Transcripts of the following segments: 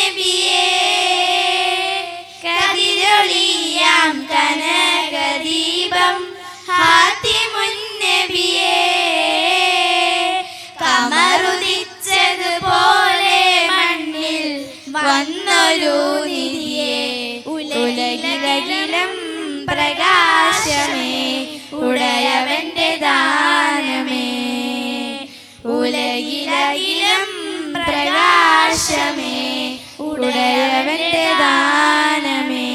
നബിയേ കതിരൊളിയാം കനകദീപം ഹാത്തിമുൻ നബിയേ കമറുദിച്ചതുപോലെ മണ്ണിൽ വന്നൊരു നിധിയേ ഉലകിലകിലം പ്രകാശമേ ഉടയവന്റെ ദാനമേ ഉലകിലകിലം പ്രകാശമേ ഉടയവന്റെ ദാനമേ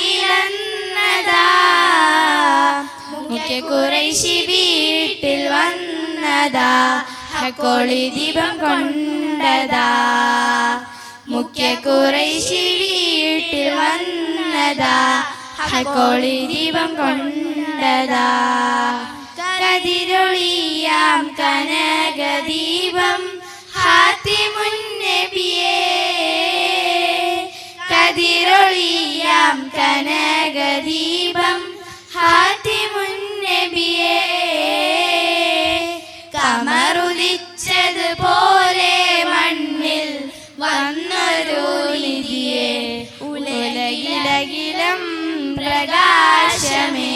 മക്കപ്പതിയിലന്നതാ മുഖ്യ ഖുറൈശി വീട്ടിൽ വന്നതാ ഹക്കോളി ദീപം കൊണ്ടതാ മുഖ്യ ഖുറൈശി വീട്ടിൽ വന്നതാ ഹക്കോളി ദീപം കൊണ്ടതാ കതിരൊളിയാം കനകദീപം ഹാത്തിമുൻ നബിയേ കതിരൊളിയാം കനകദീപം ഹാത്തിമുൻ നബിയേ കമറുദിച്ചതുപോലെ മണ്ണിൽ വന്നൊരു നിധിയേ ഉലകിലകിലം പ്രകാശമേ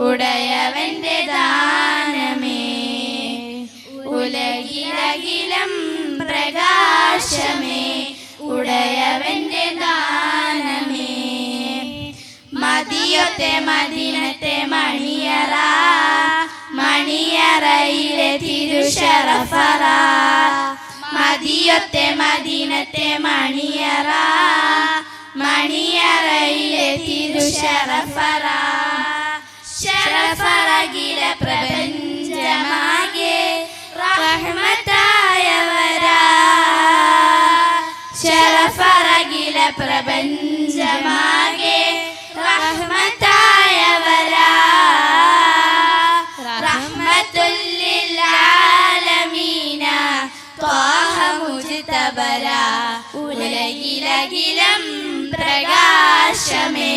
ഉടയവന്റെ ദാനമേ ഉലകിലകിലം പ്രകാശമേ ഉടയവന്റെ ദാനമേ മദിയത്തെ മദീനത്തെ മണിയറ മണിയറയിലെ തിരുശറഫറ മദിയത്തെ മദീനത്തെ മണിയറ മണിയറയിലെ തിരുശറഫറ ശറഫറകില പ്രപഞ്ചമാകെ റഹ്മത്തായവരാ ശറഫറകില പ്രപഞ്ചമാകെ റഹ്മത്തായവരാ റഹ്മത്തുൽ ലിൽ ആലമീന ത്വാഹ മുജ്തബരാ ഉലകിലകിലം പ്രകാശമേ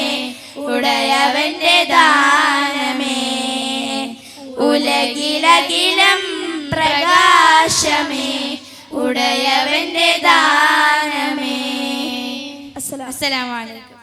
ഉടയവന്റെ ദാനമേ ഉലകിലകിലം പ്രകാശമേ ഉടയവന്റെ ദാനമേ. അസ്സലാമു അലൈക്കും.